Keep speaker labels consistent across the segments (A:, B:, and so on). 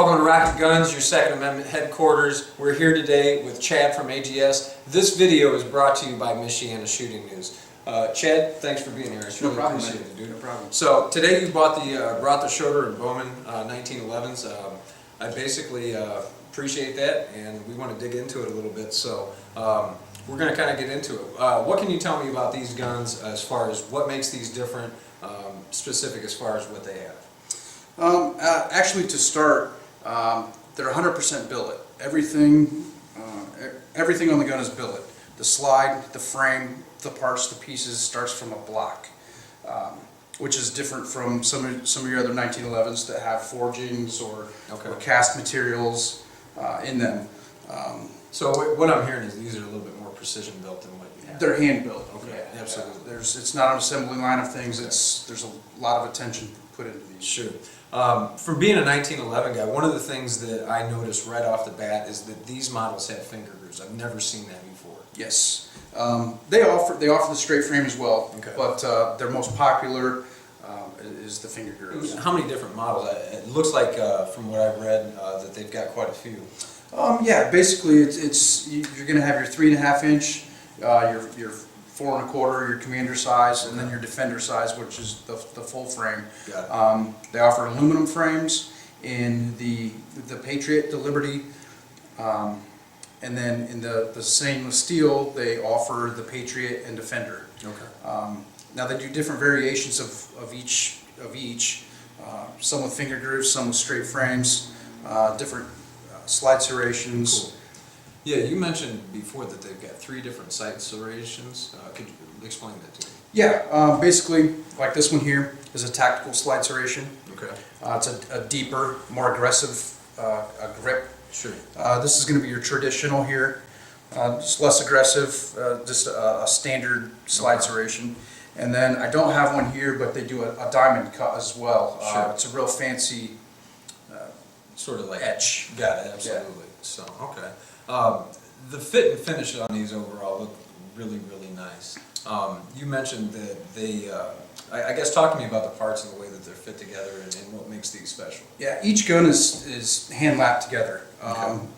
A: Welcome to Rocket Guns, your Second Amendment headquarters. We're here today with Chad from AGS. This video is brought to you by Michiana Shooting News. Chad, thanks for being here. I really appreciate it, dude.
B: No problem.
A: So today you brought the Schroeder Bauman 1911s. I basically appreciate that, and we want to dig into it a little bit. So we're going to kind of get into it. What can you tell me about these guns as far as what makes these different, specific as far as what they have?
B: Actually, to start, they're 100% billet. Everything on the gun is billet. The slide, the frame, the parts, the pieces starts from a block, which is different from some of your other 1911s that have forgings or cast materials in them.
A: So what I'm hearing is these are a little bit more precision built than what you have.
B: They're hand built.
A: Okay, yeah, absolutely.
B: It's not an assembly line of things. There's a lot of attention put into these.
A: Sure. For being a 1911 guy, one of the things that I noticed right off the bat is that these models have finger grooves. I've never seen that before.
B: Yes, they offer the straight frame as well, but their most popular is the finger grooves.
A: How many different models? It looks like, from what I've read, that they've got quite a few.
B: Yeah, basically you're going to have your 3.5 inch, your 4 1/4, your commander size, and then your defender size, which is the full frame.
A: Got it.
B: They offer aluminum frames in the Patriot, the Liberty, and then in the stainless steel they offer the Patriot and Defender.
A: Okay.
B: Now they do different variations of each. Some with finger grooves, some with straight frames, different slide serrations.
A: Cool. Yeah, you mentioned before that they've got 3 different sight serrations. Could you explain that to me?
B: Yeah, basically, like this one here is a tactical slide serration.
A: Okay.
B: It's a deeper, more aggressive grip.
A: Sure.
B: This is going to be your traditional here, just less aggressive, just a standard slide serration. And then I don't have one here, but they do a diamond cut as well.
A: Sure.
B: It's a real fancy
A: sort of like
B: etch.
A: Got it, absolutely. Yeah. So, okay. The fit and finish on these overall look really, really nice. You mentioned that they, I guess talk to me about the parts and the way that they're fit together and what makes these special.
B: Yeah, each gun is hand lapped together.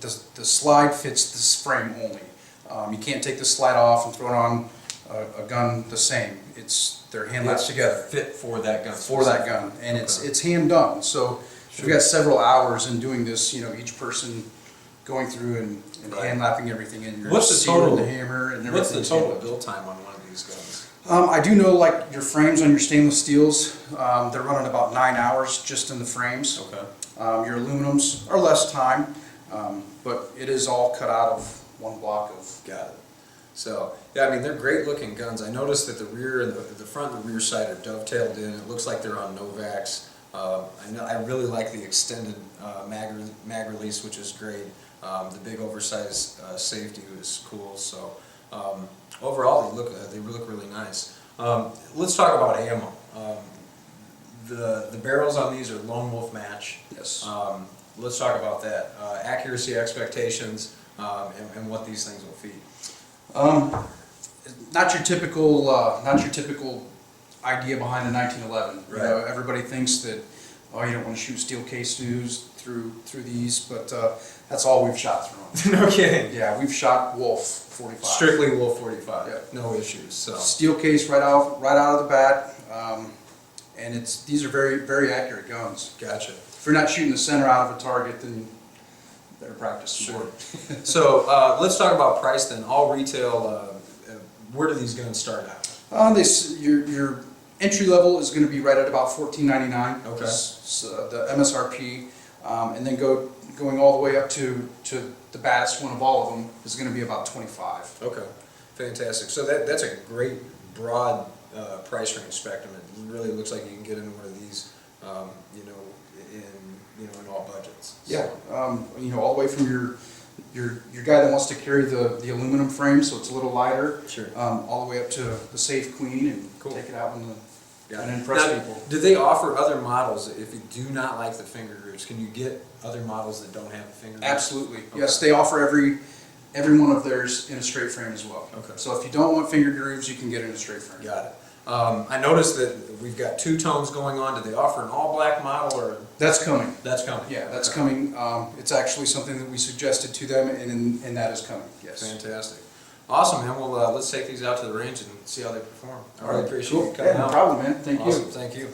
B: The slide fits this frame only. You can't take the slide off and throw it on a gun the same. They're hand lapped together.
A: Fit for that gun.
B: For that gun, and it's hand done. So we've got several hours in doing this. Each person going through and hand lapping everything in.
A: What's the total?
B: The hammer and everything.
A: What's the total build time on one of these guns?
B: I do know, like your frames on your stainless steels, they're running about 9 hours just in the frames.
A: Okay.
B: Your aluminums are less time, but it is all cut out of one block of.
A: Got it. So, yeah, I mean, they're great looking guns. I noticed that the rear and the front and the rear side are dovetailed in. It looks like they're on Novaks. I really like the extended mag release, which is great. The big oversized safety is cool. So, overall, they look really nice. Let's talk about ammo. The barrels on these are Lone Wolf match.
B: Yes.
A: Let's talk about that. Accuracy expectations and what these things will feed.
B: Not your typical idea behind a 1911.
A: Right.
B: Everybody thinks that, oh, you don't want to shoot steel case news through these, but that's all we've shot through them.
A: No kidding.
B: Yeah, we've shot Wolf 45.
A: Strictly Wolf 45.
B: Yeah.
A: No issues. So
B: Steel case right out of the bat, and these are very, very accurate guns.
A: gotcha.
B: If you're not shooting the center out of a target, then you better practice some more.
A: So let's talk about price then. All retail. Where do these guns start out?
B: Your entry level is going to be right at about $14.99.
A: Okay.
B: The MSRP, and then going all the way up to the baddest one of all of them is going to be about $25.
A: Okay, fantastic. So that's a great broad price range spectrum. It really looks like you can get into one of these, in all budgets. So.
B: Yeah, all the way from your guy that wants to carry the aluminum frame, so it's a little lighter.
A: Sure.
B: All the way up to the Safe Queen and take it out and impress people.
A: Do they offer other models if you do not like the finger grooves? Can you get other models that don't have the finger grooves?
B: Absolutely.
A: Okay.
B: Yes, they offer every one of theirs in a straight frame as well.
A: Okay.
B: So if you don't want finger grooves, you can get it in a straight frame.
A: Got it. I noticed that we've got two tones going on. Do they offer an all-black model, or
B: That's coming.
A: that's coming?
B: Yeah, that's
A: Okay.
B: coming. It's actually something that we suggested to them, and that is coming, yes.
A: Fantastic. Awesome, man. Well, let's take these out to the range and see how they perform. I really appreciate
B: Cool.
A: you coming
B: Yeah, no
A: out.
B: problem, man. Thank
A: Awesome,
B: you.
A: thank you.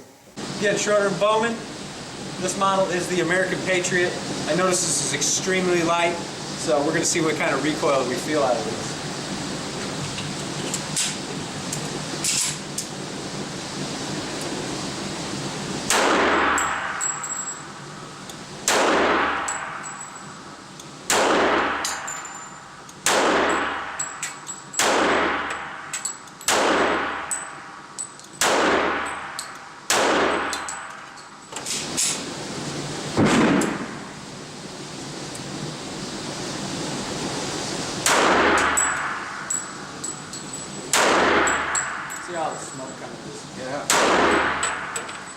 C: Again, Schroeder Bauman. This model is the American Patriot. I notice this is extremely light, so we're going to see what kind of recoil we feel out of this. See how the smoke kind of just...
B: Yeah.